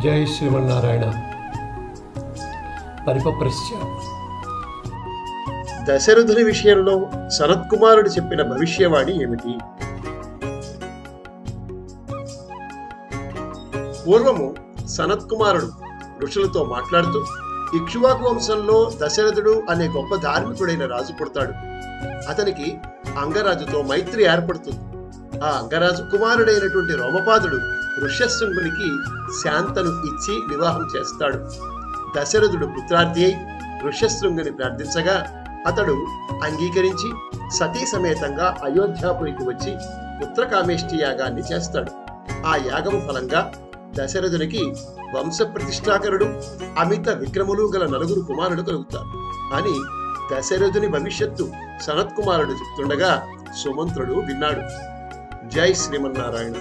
జై శ్రీమన్నారాయణ. పరిపప్రశ్య. దశరథుని విషయంలో సనత్కుమారుడు చెప్పిన భవిష్యవాణి ఏమిటి? పూర్వము సనత్కుమారుడు ఋషులతో మాట్లాడుతూ, ఇక్ష్వాకు వంశంలో దశరథుడు అనే గొప్ప ధార్మికుడైన రాజు పుడతాడు. అతనికి అంగరాజుతో మైత్రి ఏర్పడుతుంది. ఆ అంగరాజు కుమారుడైనటువంటి రోమపాదుడు ఋష్యశృంగునికి శాంతను ఇచ్చి వివాహం చేస్తాడు. దశరథుడు పుత్రార్థి అయి ఋష్యశృంగుని ప్రార్థించగా అతడు అంగీకరించి సతీ సమేతంగా అయోధ్యాపురికి వచ్చి పుత్రకామేష్టి యాగాన్ని చేస్తాడు. ఆ యాగము ఫలంగా దశరథునికి వంశ ప్రతిష్టాకరుడు, అమిత విక్రములు గల 9 కుమారులు కలుగుతారు అని దశరథుని భవిష్యత్తు సనత్కుమారుడు చెప్తుండగా సుమంత్రుడు విన్నాడు. జై శ్రీమన్నారాయణ.